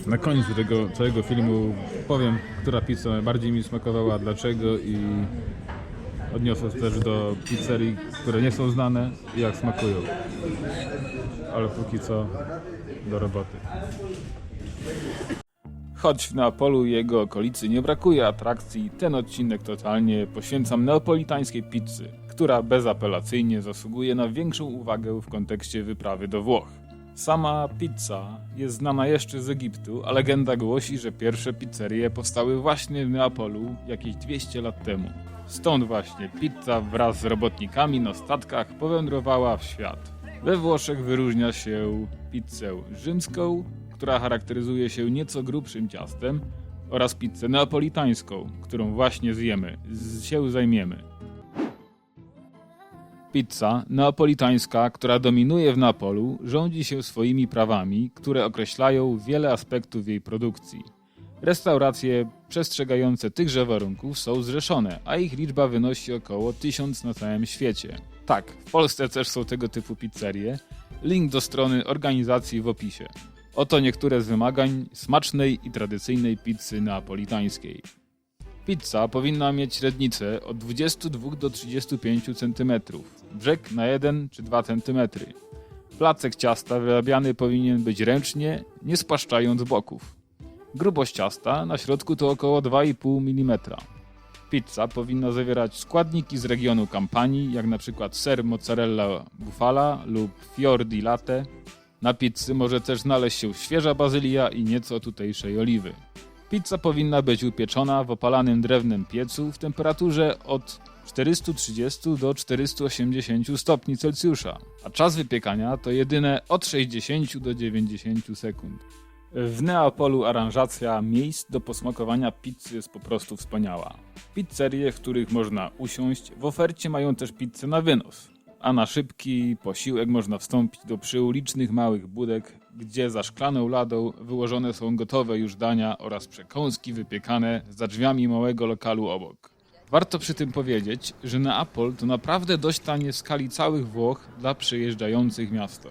Na końcu tego całego filmu powiem, która pizza najbardziej mi smakowała, dlaczego i odniosę się też do pizzerii, które nie są znane i jak smakują. Ale póki co do roboty. Choć w Neapolu i jego okolicy nie brakuje atrakcji, ten odcinek totalnie poświęcam neapolitańskiej pizzy, która bezapelacyjnie zasługuje na większą uwagę w kontekście wyprawy do Włoch. Sama pizza jest znana jeszcze z Egiptu, a legenda głosi, że pierwsze pizzerie powstały właśnie w Neapolu jakieś 200 lat temu. Stąd właśnie pizza wraz z robotnikami na statkach powędrowała w świat. We Włoszech wyróżnia się pizzę rzymską, która charakteryzuje się nieco grubszym ciastem, oraz pizzę neapolitańską, którą właśnie zajmiemy. Pizza neapolitańska, która dominuje w Neapolu, rządzi się swoimi prawami, które określają wiele aspektów jej produkcji. Restauracje przestrzegające tychże warunków są zrzeszone, a ich liczba wynosi około 1000 na całym świecie. Tak, w Polsce też są tego typu pizzerie. Link do strony organizacji w opisie. Oto niektóre z wymagań smacznej i tradycyjnej pizzy neapolitańskiej. Pizza powinna mieć średnicę od 22 do 35 cm, brzeg na 1 czy 2 cm. Placek ciasta wyrabiany powinien być ręcznie, nie spłaszczając boków. Grubość ciasta na środku to około 2,5 mm. Pizza powinna zawierać składniki z regionu Campanii, jak np. ser mozzarella bufala lub fior di latte. Na pizzy może też znaleźć się świeża bazylia i nieco tutejszej oliwy. Pizza powinna być upieczona w opalanym drewnem piecu w temperaturze od 430 do 480 stopni Celsjusza, a czas wypiekania to jedyne od 60 do 90 sekund. W Neapolu aranżacja miejsc do posmakowania pizzy jest po prostu wspaniała. Pizzerie, w których można usiąść, w ofercie mają też pizzę na wynos, a na szybki posiłek można wstąpić do przyulicznych małych budek, gdzie za szklaną ladą wyłożone są gotowe już dania oraz przekąski wypiekane za drzwiami małego lokalu obok. Warto przy tym powiedzieć, że Neapol to naprawdę dość tanie w skali całych Włoch dla przyjeżdżających miasto.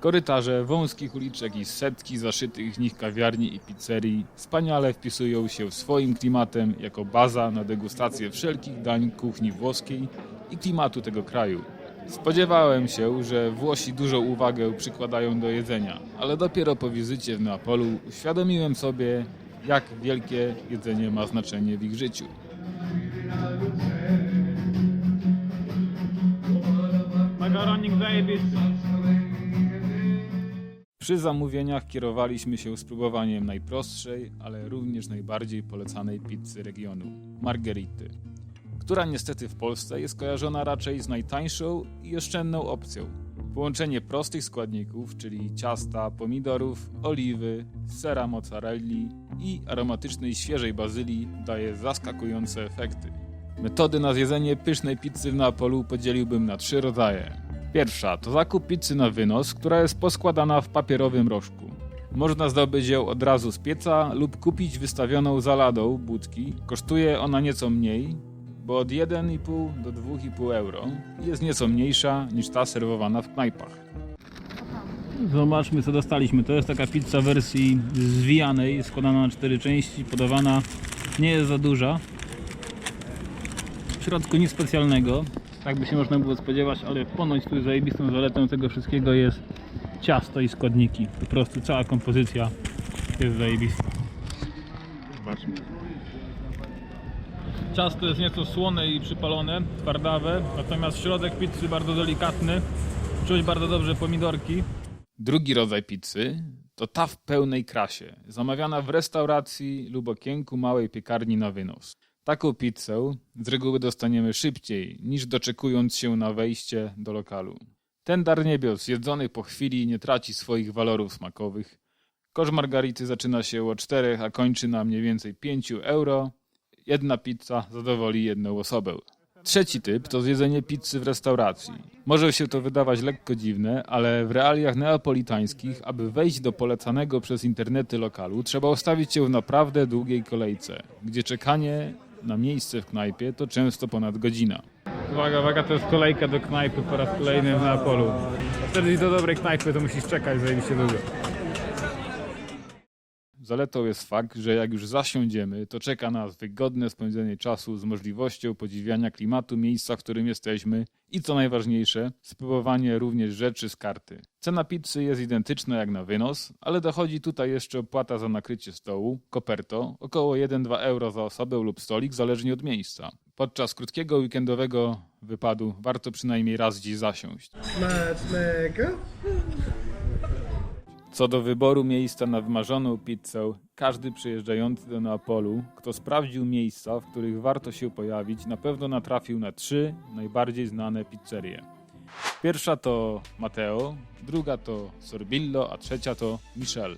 Korytarze wąskich uliczek i setki zaszytych w nich kawiarni i pizzerii wspaniale wpisują się swoim klimatem jako baza na degustację wszelkich dań kuchni włoskiej i klimatu tego kraju. Spodziewałem się, że Włosi dużą uwagę przykładają do jedzenia, ale dopiero po wizycie w Neapolu uświadomiłem sobie, jak wielkie jedzenie ma znaczenie w ich życiu. Makaronik zajebisty. Przy zamówieniach kierowaliśmy się spróbowaniem najprostszej, ale również najbardziej polecanej pizzy regionu – margherity, która niestety w Polsce jest kojarzona raczej z najtańszą i oszczędną opcją. Połączenie prostych składników, czyli ciasta, pomidorów, oliwy, sera mozzarelli i aromatycznej świeżej bazylii daje zaskakujące efekty. Metody na zjedzenie pysznej pizzy w Neapolu podzieliłbym na 3 rodzaje. Pierwsza to zakup pizzy na wynos, która jest poskładana w papierowym rożku. Można zdobyć ją od razu z pieca lub kupić wystawioną za ladą budki. Kosztuje ona nieco mniej, bo od 1,5 do 2,5 euro i jest nieco mniejsza niż ta serwowana w knajpach. Zobaczmy, co dostaliśmy. To jest taka pizza w wersji zwijanej, składana na 4 części, podawana, nie jest za duża. W środku nic specjalnego, tak by się można było spodziewać, ale ponoć tu zajebistą zaletą tego wszystkiego jest ciasto i składniki. Po prostu cała kompozycja jest zajebista. Zobaczmy. Ciasto jest nieco słone i przypalone, twardawe, natomiast środek pizzy bardzo delikatny. Czuć bardzo dobrze pomidorki. Drugi rodzaj pizzy to ta w pełnej krasie, zamawiana w restauracji lub okienku małej piekarni na wynos. Taką pizzę z reguły dostaniemy szybciej niż doczekując się na wejście do lokalu. Ten dar niebios jedzony po chwili nie traci swoich walorów smakowych. Koszt margarity zaczyna się od 4, a kończy na mniej więcej 5 euro. Jedna pizza zadowoli jedną osobę. Trzeci typ to zjedzenie pizzy w restauracji. Może się to wydawać lekko dziwne, ale w realiach neapolitańskich, aby wejść do polecanego przez internety lokalu, trzeba ustawić się w naprawdę długiej kolejce, gdzie czekanie na miejsce w knajpie to często ponad godzina. Uwaga, to jest kolejka do knajpy po raz kolejny w Neapolu. Wtedy do dobrej knajpy to musisz czekać zajebiście długo. Zaletą jest fakt, że jak już zasiądziemy, to czeka nas wygodne spędzenie czasu z możliwością podziwiania klimatu miejsca, w którym jesteśmy i co najważniejsze, spróbowanie również rzeczy z karty. Cena pizzy jest identyczna jak na wynos, ale dochodzi tutaj jeszcze opłata za nakrycie stołu, koperto, około 1-2 euro za osobę lub stolik, zależnie od miejsca. Podczas krótkiego weekendowego wypadu warto przynajmniej raz gdzieś zasiąść. Smacznego. Co do wyboru miejsca na wymarzoną pizzę, każdy przyjeżdżający do Neapolu, kto sprawdził miejsca, w których warto się pojawić, na pewno natrafił na 3 najbardziej znane pizzerie. Pierwsza to Matteo, druga to Sorbillo, a trzecia to Michel.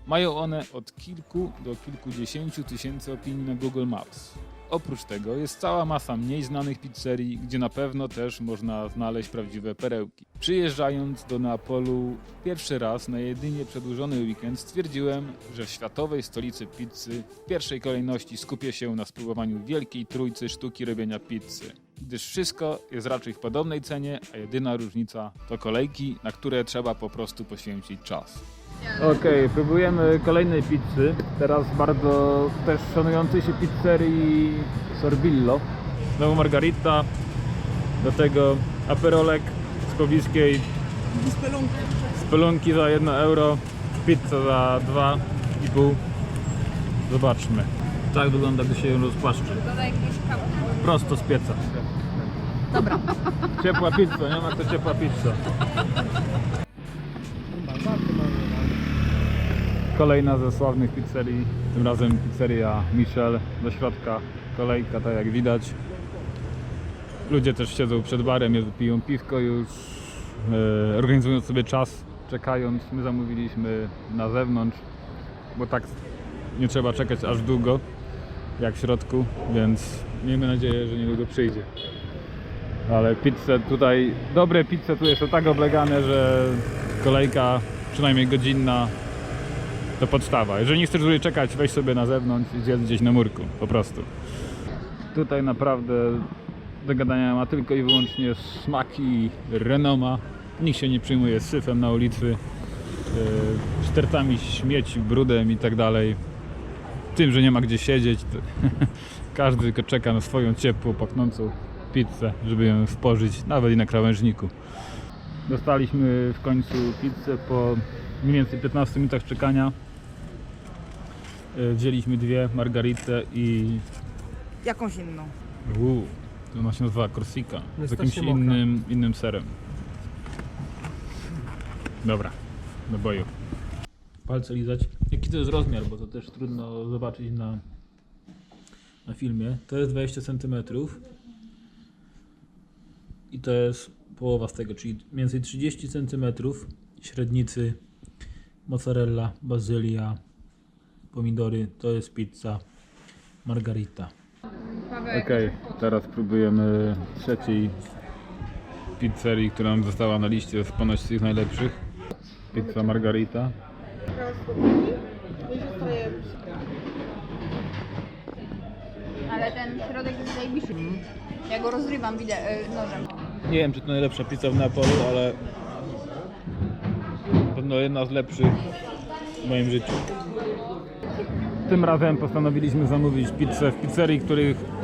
Mają one od kilku do kilkudziesięciu tysięcy opinii na Google Maps. Oprócz tego jest cała masa mniej znanych pizzerii, gdzie na pewno też można znaleźć prawdziwe perełki. Przyjeżdżając do Neapolu pierwszy raz na jedynie przedłużony weekend, stwierdziłem, że w światowej stolicy pizzy w pierwszej kolejności skupię się na spróbowaniu wielkiej trójcy sztuki robienia pizzy. Gdyż wszystko jest raczej w podobnej cenie, a jedyna różnica to kolejki, na które trzeba po prostu poświęcić czas. Okej, próbujemy kolejnej pizzy, teraz bardzo też szanującej się pizzerii Sorbillo. Znowu margarita, do tego aperolek z pobliskiej spelunki za 1 euro, pizza za 2,5. Zobaczmy. Tak wygląda, gdy się ją rozpłaszczy. Prosto z pieca. Dobra. Ciepła pizza, nie ma to ciepła pizza. Kolejna ze sławnych pizzerii, tym razem pizzeria Michel. Do środka kolejka, tak jak widać. Ludzie też siedzą przed barem, piją piwko już, organizując sobie czas, czekając. My zamówiliśmy na zewnątrz, bo tak nie trzeba czekać aż długo, jak w środku, więc miejmy nadzieję, że niedługo przyjdzie. Ale pizze tutaj, dobre pizze tu jest to tak oblegane, że kolejka przynajmniej godzinna to podstawa. Jeżeli nie chcesz dłużej czekać, weź sobie na zewnątrz i zjedz gdzieś na murku, po prostu. Tutaj naprawdę do gadania ma tylko i wyłącznie smak i renoma. Nikt się nie przyjmuje syfem na ulicy, stertami śmieci, brudem i tak dalej. Tym, że nie ma gdzie siedzieć. Każdy tylko czeka na swoją ciepłą, pachnącą pizzę, żeby ją spożyć, nawet i na krawężniku. Dostaliśmy w końcu pizzę po mniej więcej 15 minutach czekania. Wzięliśmy 2, margaritę i... Jakąś inną. To ona się nazywa Corsica, z jakimś strasznie mokra. innym serem. Dobra, do boju. Palce lizać. Jaki to jest rozmiar, bo to też trudno zobaczyć na filmie. To jest 20 cm. I to jest połowa z tego, czyli mniej więcej 30 cm średnicy, mozzarella, bazylia, pomidory, to jest pizza margarita. Okej, teraz próbujemy trzeciej pizzerii, która nam została na liście z ponoć tych najlepszych. Pizza margarita. Ale ten środek jest zajebiście. Ja go rozrywam nożem. Nie wiem, czy to najlepsza pizza w Neapolu, ale na pewno jedna z lepszych w moim życiu. Tym razem postanowiliśmy zamówić pizzę w pizzerii,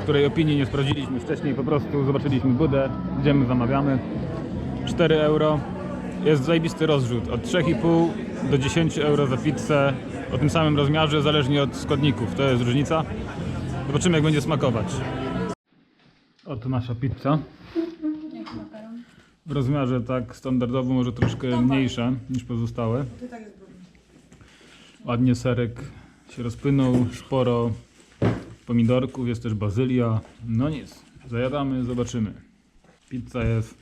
której opinii nie sprawdziliśmy wcześniej. Po prostu zobaczyliśmy budę, idziemy, zamawiamy. 4 euro. Jest zajebisty rozrzut. Od 3,5 do 10 euro za pizzę o tym samym rozmiarze, zależnie od składników. To jest różnica. Zobaczymy, jak będzie smakować. Oto nasza pizza. W rozmiarze tak standardowo, może troszkę mniejsza niż pozostałe. Ładnie serek się rozpłynął, sporo pomidorków, jest też bazylia. No nic, zajadamy, zobaczymy. Pizza jest,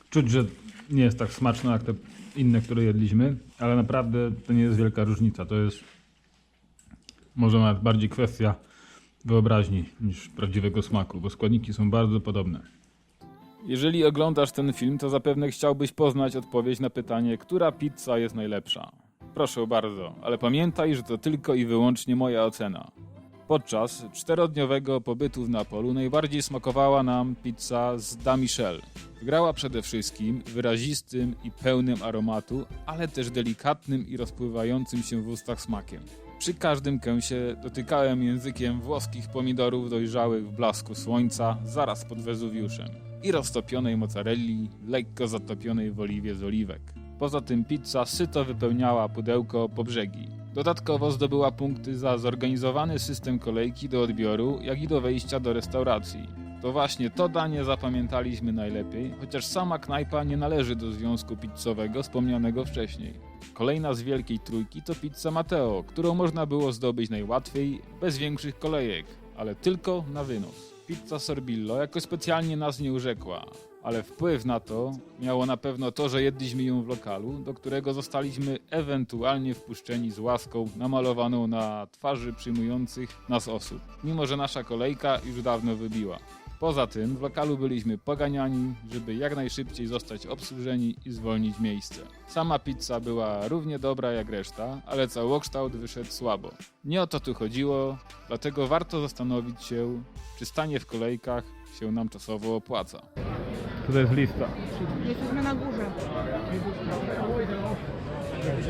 czuć, że nie jest tak smaczna jak te inne, które jedliśmy, ale naprawdę to nie jest wielka różnica. To jest może nawet bardziej kwestia wyobraźni niż prawdziwego smaku, bo składniki są bardzo podobne. Jeżeli oglądasz ten film, to zapewne chciałbyś poznać odpowiedź na pytanie, która pizza jest najlepsza. Proszę bardzo, ale pamiętaj, że to tylko i wyłącznie moja ocena. Podczas 4-dniowego pobytu w Neapolu najbardziej smakowała nam pizza z Da Michel. Grała przede wszystkim wyrazistym i pełnym aromatu, ale też delikatnym i rozpływającym się w ustach smakiem. Przy każdym kęsie dotykałem językiem włoskich pomidorów dojrzałych w blasku słońca zaraz pod Wezuwiuszem i roztopionej mozzarelli, lekko zatopionej w oliwie z oliwek. Poza tym pizza syto wypełniała pudełko po brzegi. Dodatkowo zdobyła punkty za zorganizowany system kolejki do odbioru, jak i do wejścia do restauracji. To właśnie to danie zapamiętaliśmy najlepiej, chociaż sama knajpa nie należy do związku pizzowego wspomnianego wcześniej. Kolejna z wielkiej trójki to pizza Matteo, którą można było zdobyć najłatwiej, bez większych kolejek, ale tylko na wynos. Pizza Sorbillo jakoś specjalnie nas nie urzekła, ale wpływ na to miało na pewno to, że jedliśmy ją w lokalu, do którego zostaliśmy ewentualnie wpuszczeni z łaską namalowaną na twarzy przyjmujących nas osób, mimo że nasza kolejka już dawno wybiła. Poza tym w lokalu byliśmy poganiani, żeby jak najszybciej zostać obsłużeni i zwolnić miejsce. Sama pizza była równie dobra jak reszta, ale całokształt wyszedł słabo. Nie o to tu chodziło, dlatego warto zastanowić się, czy stanie w kolejkach się nam czasowo opłaca. Tutaj jest lista. Jesteśmy na górze.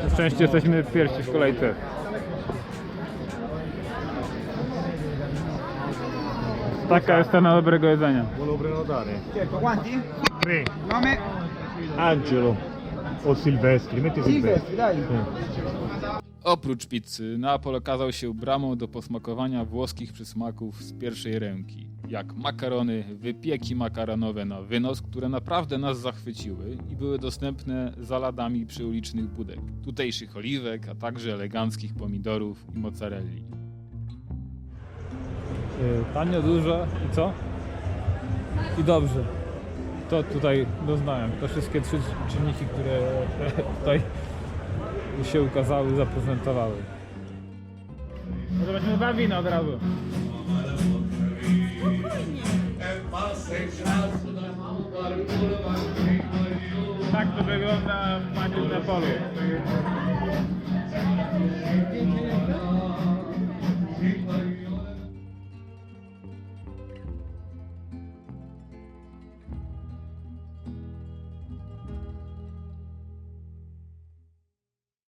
Na szczęście jesteśmy pierwsi w kolejce. Taka jest cena dobrego jedzenia. Volevo prenotare. Certo, quanti? 3. Nome? Angelo o Silvestri, metti Silvestri. dai. Oprócz pizzy, Neapol okazał się bramą do posmakowania włoskich przysmaków z pierwszej ręki, jak makarony, wypieki makaronowe na wynos, które naprawdę nas zachwyciły i były dostępne za ladami przy ulicznych budek, tutejszych oliwek, a także eleganckich pomidorów i mozzarelli. Tanio, dużo i co? I dobrze. To tutaj doznałem. To wszystkie trzy czynniki, które tutaj się ukazały, zaprezentowały. Zobaczmy dwa wina od razu. Tak to wygląda w Neapolu.